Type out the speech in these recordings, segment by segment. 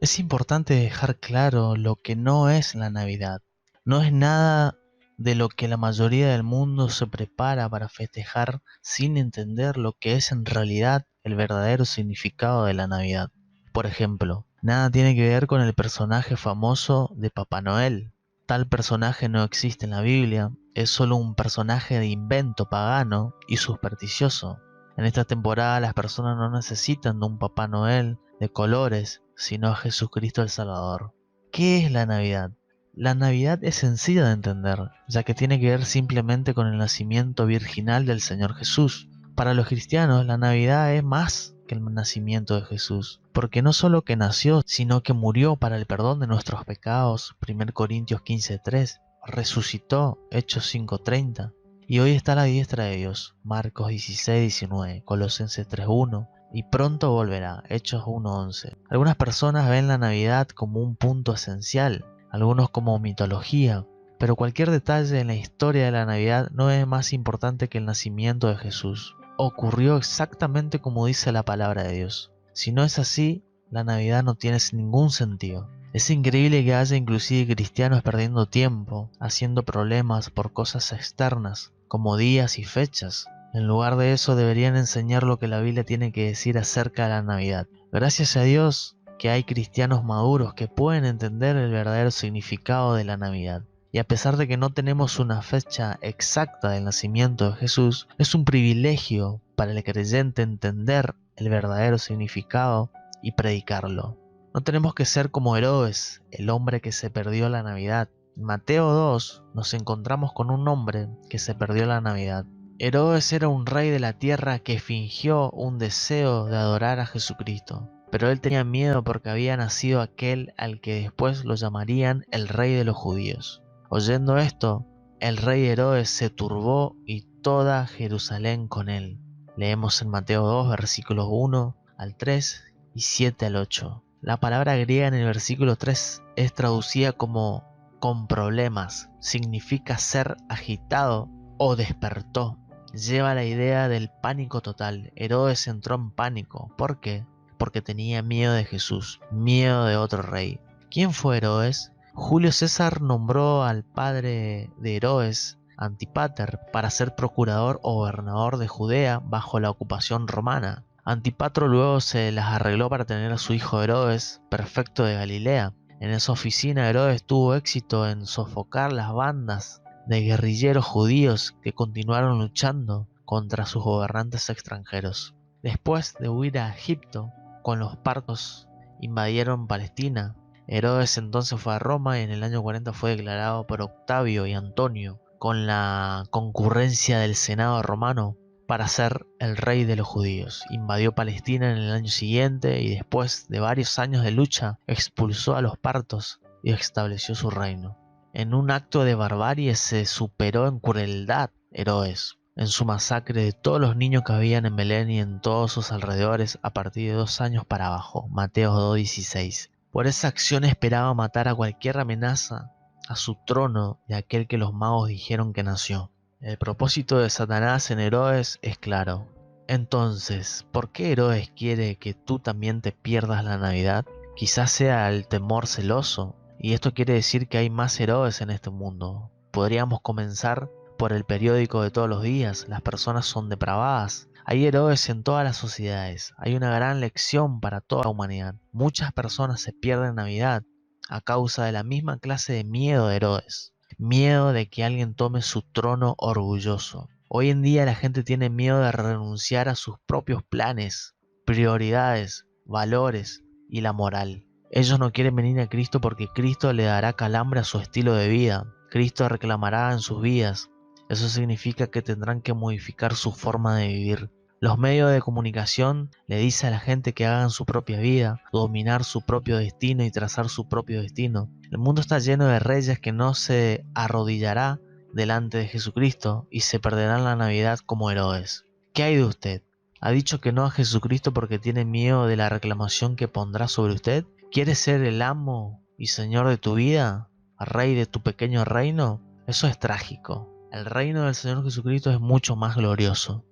Es importante dejar claro lo que no es la Navidad. No es nada de lo que la mayoría del mundo se prepara para festejar sin entender lo que es en realidad el verdadero significado de la Navidad. Por ejemplo, nada tiene que ver con el personaje famoso de Papá Noel. Tal personaje no existe en la Biblia, es solo un personaje de invento pagano y supersticioso. En esta temporada las personas no necesitan de un Papá Noel de colores, sino a Jesucristo el Salvador. ¿Qué es la Navidad? La Navidad es sencilla de entender, ya que tiene que ver simplemente con el nacimiento virginal del Señor Jesús. Para los cristianos, la Navidad es más que el nacimiento de Jesús, porque no solo que nació, sino que murió para el perdón de nuestros pecados, 1 Corintios 15:3, resucitó, Hechos 5:30, y hoy está a la diestra de Dios, Marcos 16:19, Colosenses 3:1, y pronto volverá, Hechos 1:11. Algunas personas ven la Navidad como un punto esencial, algunos como mitología, pero cualquier detalle en la historia de la Navidad no es más importante que el nacimiento de Jesús. Ocurrió exactamente como dice la palabra de Dios. Si no es así, la Navidad no tiene ningún sentido. Es increíble que haya inclusive cristianos perdiendo tiempo, haciendo problemas por cosas externas, como días y fechas. En lugar de eso deberían enseñar lo que la Biblia tiene que decir acerca de la Navidad. Gracias a Dios que hay cristianos maduros que pueden entender el verdadero significado de la Navidad. Y a pesar de que no tenemos una fecha exacta del nacimiento de Jesús, es un privilegio para el creyente entender el verdadero significado y predicarlo. No tenemos que ser como Herodes, el hombre que se perdió la Navidad. En Mateo 2 nos encontramos con un hombre que se perdió la Navidad. Herodes era un rey de la tierra que fingió un deseo de adorar a Jesucristo, pero él tenía miedo porque había nacido aquel al que después lo llamarían el rey de los judíos. Oyendo esto, el rey Herodes se turbó y toda Jerusalén con él. Leemos en Mateo 2, versículos 1 al 3 y 7 al 8. La palabra griega en el versículo 3 es traducida como con problemas, significa ser agitado o despertó. Lleva la idea del pánico total. Herodes entró en pánico. ¿Por qué? Porque tenía miedo de Jesús, miedo de otro rey. ¿Quién fue Herodes? Julio César nombró al padre de Herodes, Antípater, para ser procurador o gobernador de Judea bajo la ocupación romana. Antípatro luego se las arregló para tener a su hijo Herodes, prefecto de Galilea. En esa oficina Herodes tuvo éxito en sofocar las bandas de guerrilleros judíos que continuaron luchando contra sus gobernantes extranjeros. Después de huir a Egipto, con los partos invadieron Palestina. Herodes entonces fue a Roma y en el año 40 fue declarado por Octavio y Antonio, con la concurrencia del Senado romano, para ser el rey de los judíos. Invadió Palestina en el año siguiente y después de varios años de lucha expulsó a los partos y estableció su reino. En un acto de barbarie se superó en crueldad Herodes, en su masacre de todos los niños que habían en Belén y en todos sus alrededores a partir de 2 años para abajo, Mateo 2:16. Por esa acción esperaba matar a cualquier amenaza a su trono de aquel que los magos dijeron que nació. El propósito de Satanás en Herodes es claro. Entonces, ¿por qué Herodes quiere que tú también te pierdas la Navidad? Quizás sea el temor celoso, y esto quiere decir que hay más Herodes en este mundo. Podríamos comenzar por el periódico de todos los días. Las personas son depravadas. Hay Herodes en todas las sociedades. Hay una gran lección para toda la humanidad. Muchas personas se pierden Navidad a causa de la misma clase de miedo de Herodes. Miedo de que alguien tome su trono orgulloso. Hoy en día la gente tiene miedo de renunciar a sus propios planes, prioridades, valores y la moral. Ellos no quieren venir a Cristo porque Cristo le dará calambre a su estilo de vida. Cristo reclamará en sus vidas. Eso significa que tendrán que modificar su forma de vivir. Los medios de comunicación le dicen a la gente que hagan su propia vida, dominar su propio destino y trazar su propio destino. El mundo está lleno de reyes que no se arrodillará delante de Jesucristo y se perderán la Navidad como Herodes. ¿Qué hay de usted? ¿Ha dicho que no a Jesucristo porque tiene miedo de la reclamación que pondrá sobre usted? ¿Quieres ser el amo y señor de tu vida? ¿Rey de tu pequeño reino? Eso es trágico. El reino del Señor Jesucristo es mucho más glorioso.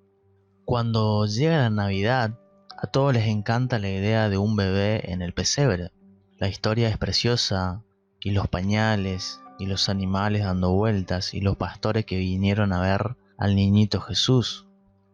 Cuando llega la Navidad, a todos les encanta la idea de un bebé en el pesebre. La historia es preciosa, y los pañales, y los animales dando vueltas, y los pastores que vinieron a ver al niñito Jesús.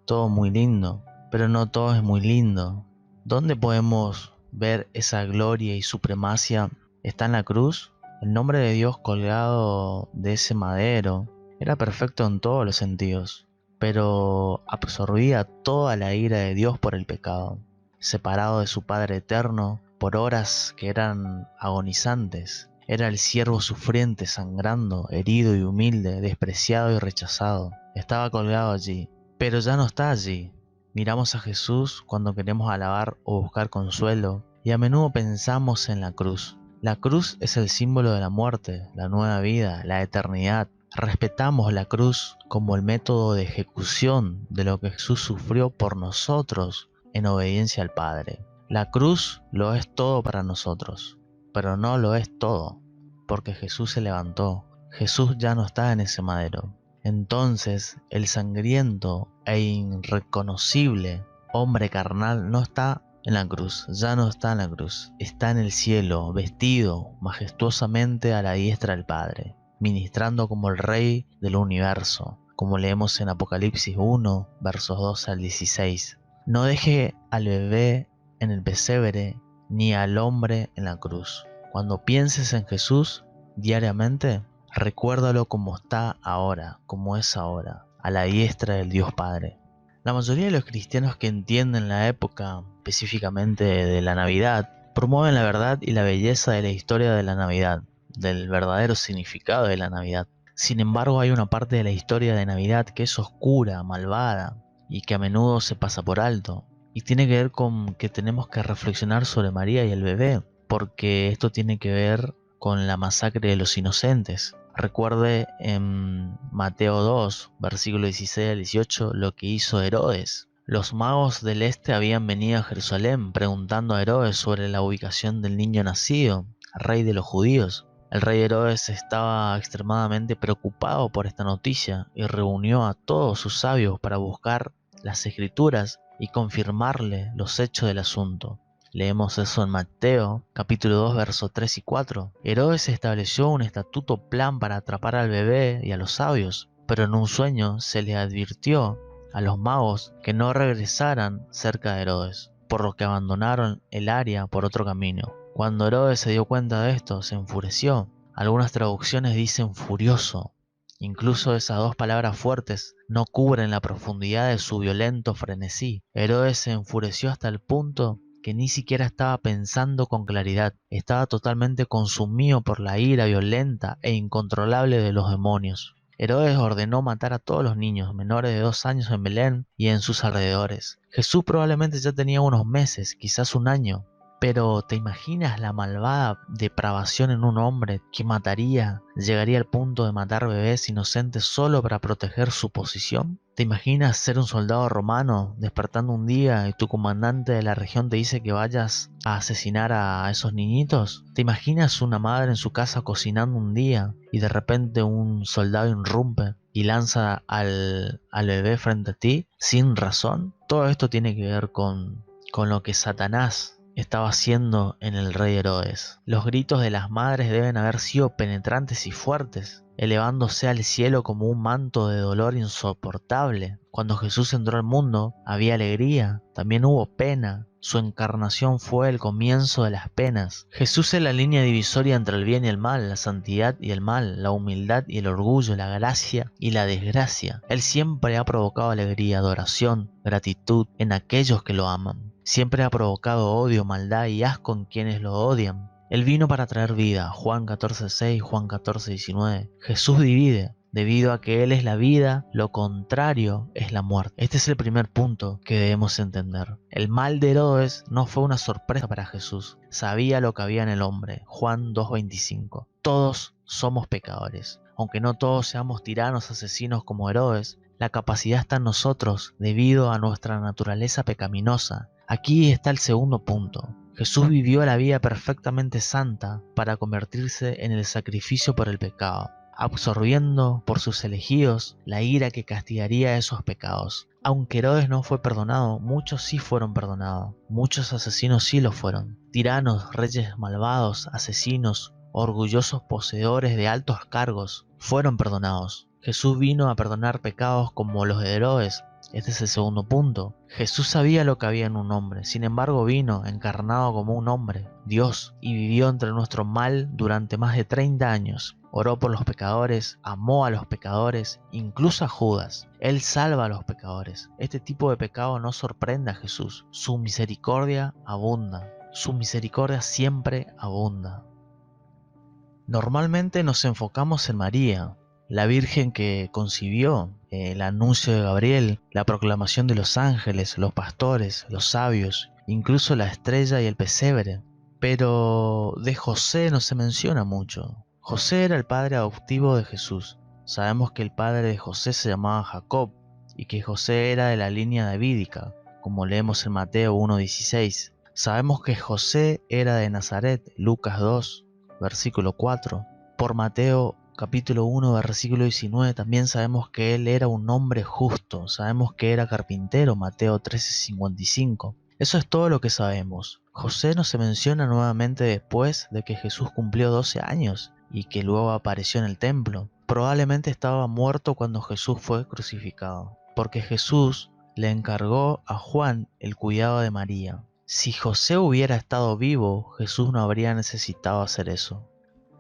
Todo muy lindo, pero no todo es muy lindo. ¿Dónde podemos ver esa gloria y supremacia? ¿Está en la cruz? El nombre de Dios colgado de ese madero era perfecto en todos los sentidos, pero absorbía toda la ira de Dios por el pecado. Separado de su Padre eterno por horas que eran agonizantes, era el siervo sufriente, sangrando, herido y humilde, despreciado y rechazado. Estaba colgado allí, pero ya no está allí. Miramos a Jesús cuando queremos alabar o buscar consuelo, y a menudo pensamos en la cruz. La cruz es el símbolo de la muerte, la nueva vida, la eternidad. Respetamos la cruz como el método de ejecución de lo que Jesús sufrió por nosotros en obediencia al Padre. La cruz lo es todo para nosotros, pero no lo es todo, porque Jesús se levantó. Jesús ya no está en ese madero. Entonces el sangriento e irreconocible hombre carnal no está en la cruz, ya no está en la cruz, está en el cielo, vestido majestuosamente a la diestra del Padre, ministrando como el Rey del universo, como leemos en Apocalipsis 1, versos 12 al 16. No deje al bebé en el pesebre ni al hombre en la cruz. Cuando pienses en Jesús diariamente, recuérdalo como está ahora, como es ahora, a la diestra del Dios Padre. La mayoría de los cristianos que entienden la época, específicamente de la Navidad, promueven la verdad y la belleza de la historia de la Navidad, del verdadero significado de la Navidad. Sin embargo, hay una parte de la historia de Navidad que es oscura, malvada, y que a menudo se pasa por alto. Y tiene que ver con que tenemos que reflexionar sobre María y el bebé, porque esto tiene que ver con la masacre de los inocentes. Recuerde en Mateo 2, versículo 16 al 18, lo que hizo Herodes. Los magos del este habían venido a Jerusalén preguntando a Herodes sobre la ubicación del niño nacido, rey de los judíos. El rey Herodes estaba extremadamente preocupado por esta noticia y reunió a todos sus sabios para buscar las escrituras y confirmarle los hechos del asunto. Leemos eso en Mateo, capítulo 2, versos 3 y 4. Herodes estableció un estatuto plan para atrapar al bebé y a los sabios, pero en un sueño se le advirtió a los magos que no regresaran cerca de Herodes, por lo que abandonaron el área por otro camino. Cuando Herodes se dio cuenta de esto, se enfureció. Algunas traducciones dicen furioso. Incluso esas dos palabras fuertes no cubren la profundidad de su violento frenesí. Herodes se enfureció hasta el punto que ni siquiera estaba pensando con claridad. Estaba totalmente consumido por la ira violenta e incontrolable de los demonios. Herodes ordenó matar a todos los niños menores de 2 años en Belén y en sus alrededores. Jesús probablemente ya tenía unos meses, quizás un año. Pero ¿te imaginas la malvada depravación en un hombre que llegaría al punto de matar bebés inocentes solo para proteger su posición? ¿Te imaginas ser un soldado romano despertando un día y tu comandante de la región te dice que vayas a asesinar a esos niñitos? ¿Te imaginas una madre en su casa cocinando un día y de repente un soldado irrumpe y lanza al bebé frente a ti sin razón? Todo esto tiene que ver con lo que Satanás estaba haciendo en el rey Herodes. Los gritos de las madres deben haber sido penetrantes y fuertes, elevándose al cielo como un manto de dolor insoportable. Cuando Jesús entró al mundo, había alegría, también hubo pena. Su encarnación fue el comienzo de las penas. Jesús es la línea divisoria entre el bien y el mal, la santidad y el mal, la humildad y el orgullo, la gracia y la desgracia. Él siempre ha provocado alegría, adoración, gratitud en aquellos que lo aman. Siempre ha provocado odio, maldad y asco en quienes lo odian. Él vino para traer vida, Juan 14:6, Juan 14:19. Jesús divide. Debido a que Él es la vida, lo contrario es la muerte. Este es el primer punto que debemos entender. El mal de Herodes no fue una sorpresa para Jesús. Sabía lo que había en el hombre. Juan 2:25. Todos somos pecadores. Aunque no todos seamos tiranos, asesinos como Herodes, la capacidad está en nosotros debido a nuestra naturaleza pecaminosa. Aquí está el segundo punto. Jesús vivió la vida perfectamente santa para convertirse en el sacrificio por el pecado, absorbiendo por sus elegidos la ira que castigaría esos pecados. Aunque Herodes no fue perdonado, muchos sí fueron perdonados. Muchos asesinos sí lo fueron. Tiranos, reyes malvados, asesinos, orgullosos poseedores de altos cargos, fueron perdonados. Jesús vino a perdonar pecados como los de Herodes. Este es el segundo punto. Jesús sabía lo que había en un hombre, sin embargo vino encarnado como un hombre, Dios, y vivió entre nuestro mal durante más de 30 años. Oró por los pecadores, amó a los pecadores, incluso a Judas. Él salva a los pecadores. Este tipo de pecado no sorprende a Jesús. Su misericordia abunda. Su misericordia siempre abunda. Normalmente nos enfocamos en María, la Virgen que concibió, el anuncio de Gabriel, la proclamación de los ángeles, los pastores, los sabios, incluso la estrella y el pesebre. Pero de José no se menciona mucho. José era el padre adoptivo de Jesús. Sabemos que el padre de José se llamaba Jacob y que José era de la línea davídica, como leemos en Mateo 1:16. Sabemos que José era de Nazaret, Lucas 2, versículo 4. Por Mateo capítulo 1, versículo 19 también sabemos que él era un hombre justo. Sabemos que era carpintero, Mateo 13:55. Eso es todo lo que sabemos. José no se menciona nuevamente después de que Jesús cumplió 12 años y que luego apareció en el templo. Probablemente estaba muerto cuando Jesús fue crucificado, porque Jesús le encargó a Juan el cuidado de María. Si José hubiera estado vivo, Jesús no habría necesitado hacer eso.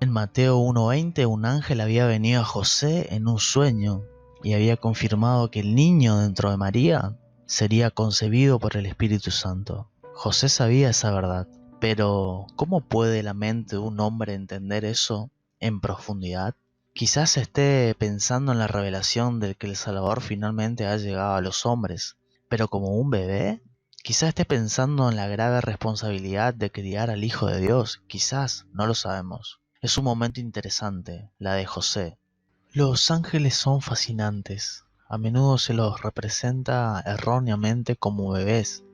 En Mateo 1:20, un ángel había venido a José en un sueño y había confirmado que el niño dentro de María sería concebido por el Espíritu Santo. José sabía esa verdad, pero ¿cómo puede la mente de un hombre entender eso en profundidad? Quizás esté pensando en la revelación de que el Salvador finalmente ha llegado a los hombres, pero como un bebé. Quizás esté pensando en la grave responsabilidad de criar al Hijo de Dios. Quizás, no lo sabemos. Es un momento interesante, la de José. Los ángeles son fascinantes. A menudo se los representa erróneamente como bebés,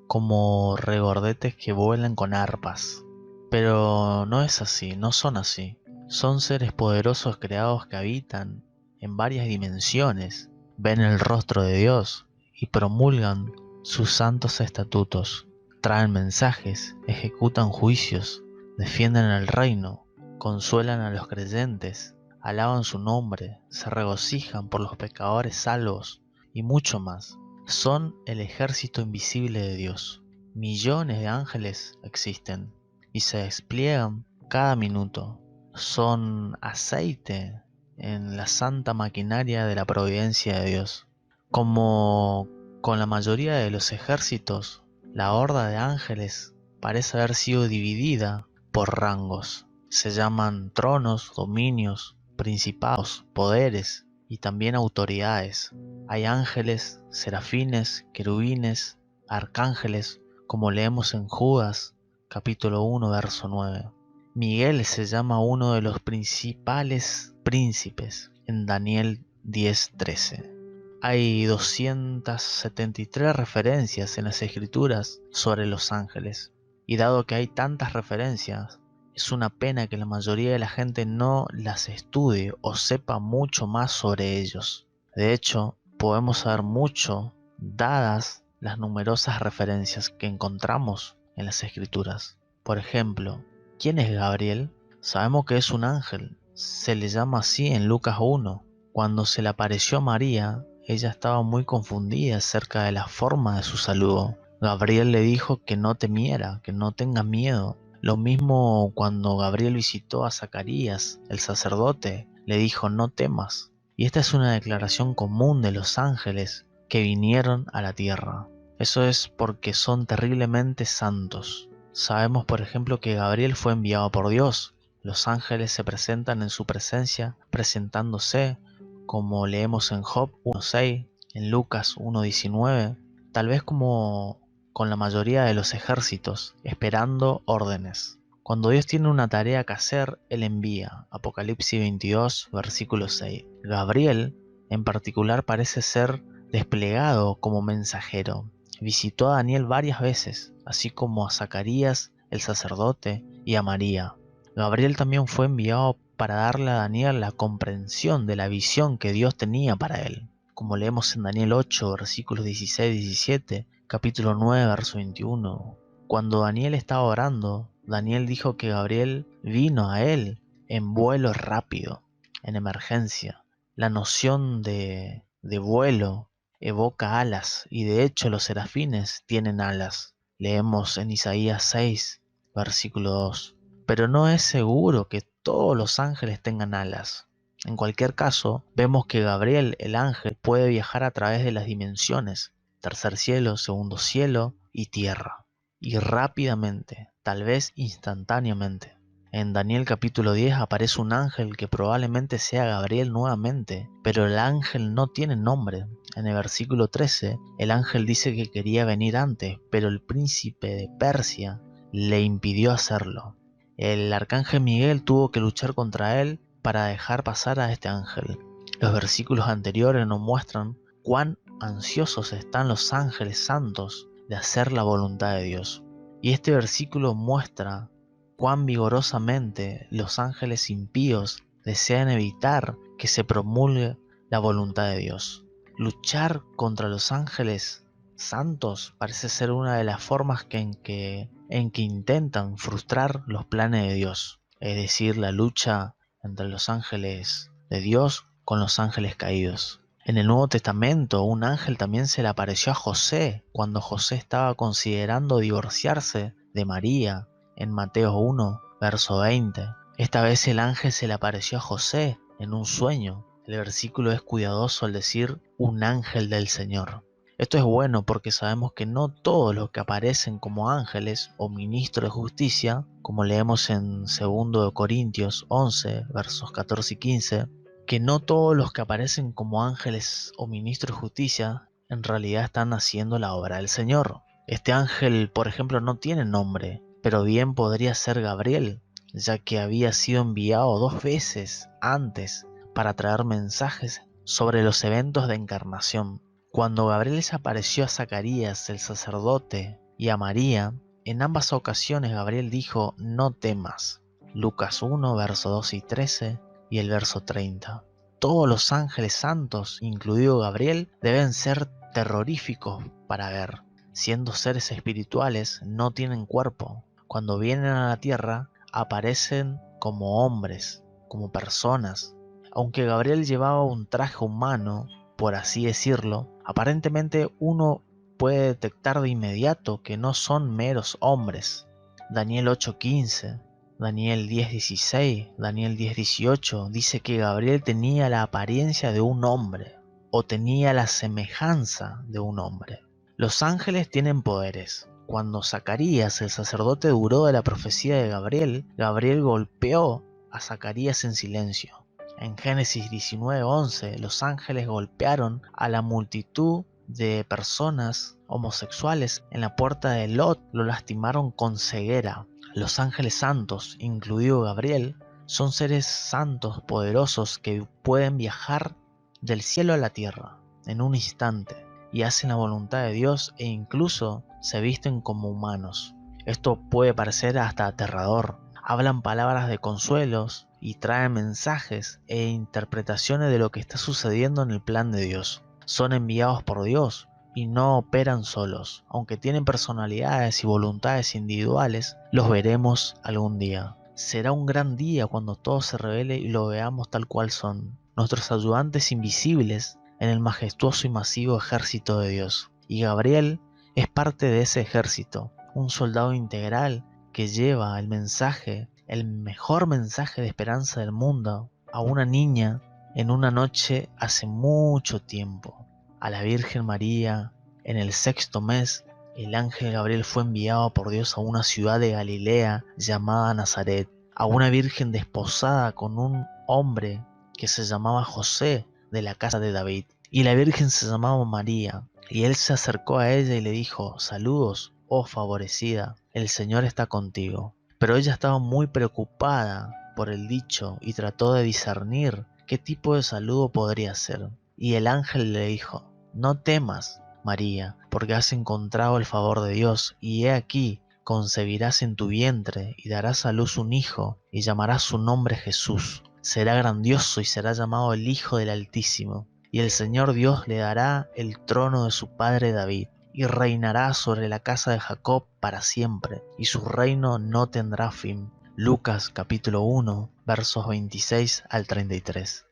como regordetes que vuelan con arpas. Pero no es así, no son así. Son seres poderosos creados que habitan en varias dimensiones, ven el rostro de Dios y promulgan sus santos estatutos, traen mensajes, ejecutan juicios, defienden el reino, consuelan a los creyentes, alaban su nombre, se regocijan por los pecadores salvos y mucho más. Son el ejército invisible de Dios. Millones de ángeles existen y se despliegan cada minuto. Son aceite en la santa maquinaria de la providencia de Dios. Como con la mayoría de los ejércitos, la horda de ángeles parece haber sido dividida por rangos. Se llaman tronos, dominios, principados, poderes y también autoridades. Hay ángeles, serafines, querubines, arcángeles, como leemos en Judas, capítulo 1, verso 9. Miguel se llama uno de los principales príncipes en Daniel 10:13. Hay 273 referencias en las escrituras sobre los ángeles, y dado que hay tantas referencias, es una pena que la mayoría de la gente no las estudie o sepa mucho más sobre ellos. De hecho, podemos saber mucho dadas las numerosas referencias que encontramos en las escrituras. Por ejemplo, ¿quién es Gabriel? Sabemos que es un ángel. Se le llama así en Lucas 1. Cuando se le apareció a María, ella estaba muy confundida acerca de la forma de su saludo. Gabriel le dijo que no temiera, que no tenga miedo. Lo mismo cuando Gabriel visitó a Zacarías, el sacerdote, le dijo no temas. Y esta es una declaración común de los ángeles que vinieron a la tierra. Eso es porque son terriblemente santos. Sabemos, por ejemplo, que Gabriel fue enviado por Dios. Los ángeles se presentan en su presencia, presentándose, como leemos en Job 1:6, en Lucas 1:19, tal vez como con la mayoría de los ejércitos, esperando órdenes. Cuando Dios tiene una tarea que hacer, Él envía. Apocalipsis 22, versículo 6. Gabriel, en particular, parece ser desplegado como mensajero. Visitó a Daniel varias veces, así como a Zacarías, el sacerdote, y a María. Gabriel también fue enviado para darle a Daniel la comprensión de la visión que Dios tenía para él. como leemos en Daniel 8, versículos 16 y 17, capítulo 9, verso 21. Cuando Daniel estaba orando, Daniel dijo que Gabriel vino a él en vuelo rápido, en emergencia. La noción de vuelo evoca alas, y de hecho los serafines tienen alas. Leemos en Isaías 6, versículo 2. Pero no es seguro que todos los ángeles tengan alas. En cualquier caso, vemos que Gabriel, el ángel, puede viajar a través de las dimensiones, tercer cielo, segundo cielo y tierra, y rápidamente, tal vez instantáneamente. En Daniel capítulo 10 aparece un ángel que probablemente sea Gabriel nuevamente, pero el ángel no tiene nombre. En el versículo 13, el ángel dice que quería venir antes, pero el príncipe de Persia le impidió hacerlo. El arcángel Miguel tuvo que luchar contra él para dejar pasar a este ángel. Los versículos anteriores nos muestran cuán ansiosos están los ángeles santos de hacer la voluntad de Dios. Y este versículo muestra cuán vigorosamente los ángeles impíos desean evitar que se promulgue la voluntad de Dios. Luchar contra los ángeles santos parece ser una de las formas en que intentan frustrar los planes de Dios, es decir, la lucha entre los ángeles de Dios con los ángeles caídos. En el Nuevo Testamento, un ángel también se le apareció a José cuando José estaba considerando divorciarse de María, en Mateo 1, verso 20. Esta vez el ángel se le apareció a José en un sueño. El versículo es cuidadoso al decir un ángel del Señor. Esto es bueno porque sabemos que no todos los que aparecen como ángeles o ministros de justicia, como leemos en 2 Corintios 11, versos 14 y 15, que no todos los que aparecen como ángeles o ministros de justicia en realidad están haciendo la obra del Señor. Este ángel, por ejemplo, no tiene nombre, pero bien podría ser Gabriel, ya que había sido enviado 2 veces antes para traer mensajes sobre los eventos de encarnación. Cuando Gabriel se apareció a Zacarías, el sacerdote, y a María, en ambas ocasiones Gabriel dijo: no temas. Lucas 1, verso 12 y 13, y el verso 30. Todos los ángeles santos, incluido Gabriel, deben ser terroríficos para ver. Siendo seres espirituales, no tienen cuerpo. Cuando vienen a la tierra, aparecen como hombres, como personas. Aunque Gabriel llevaba un traje humano, por así decirlo, aparentemente uno puede detectar de inmediato que no son meros hombres. Daniel 8:15, Daniel 10:16, Daniel 10:18 dice que Gabriel tenía la apariencia de un hombre, o tenía la semejanza de un hombre. Los ángeles tienen poderes. Cuando Zacarías, el sacerdote, dudó de la profecía de Gabriel, Gabriel golpeó a Zacarías en silencio. En Génesis 19:11, los ángeles golpearon a la multitud de personas homosexuales en la puerta de Lot, lo lastimaron con ceguera. Los ángeles santos, incluido Gabriel, son seres santos poderosos que pueden viajar del cielo a la tierra en un instante y hacen la voluntad de Dios e incluso se visten como humanos. Esto puede parecer hasta aterrador. Hablan palabras de consuelos y traen mensajes e interpretaciones de lo que está sucediendo en el plan de Dios. Son enviados por Dios y no operan solos. Aunque tienen personalidades y voluntades individuales, los veremos algún día. Será un gran día cuando todo se revele y lo veamos tal cual son. Nuestros ayudantes invisibles en el majestuoso y masivo ejército de Dios. Y Gabriel es parte de ese ejército, un soldado integral que lleva el mensaje, el mejor mensaje de esperanza del mundo, a una niña en una noche hace mucho tiempo. A la Virgen María, en el 6º mes, el ángel Gabriel fue enviado por Dios a una ciudad de Galilea llamada Nazaret, a una virgen desposada con un hombre que se llamaba José, de la casa de David, y la virgen se llamaba María. Y él se acercó a ella y le dijo: saludos, oh favorecida, el Señor está contigo. Pero ella estaba muy preocupada por el dicho y trató de discernir qué tipo de saludo podría ser. Y el ángel le dijo: no temas, María, porque has encontrado el favor de Dios, y he aquí, concebirás en tu vientre y darás a luz un hijo, y llamarás su nombre Jesús. Será grandioso y será llamado el Hijo del Altísimo. y el Señor Dios le dará el trono de su padre David, y reinará sobre la casa de Jacob para siempre, y su reino no tendrá fin. Lucas capítulo 1, versos 26 al 33.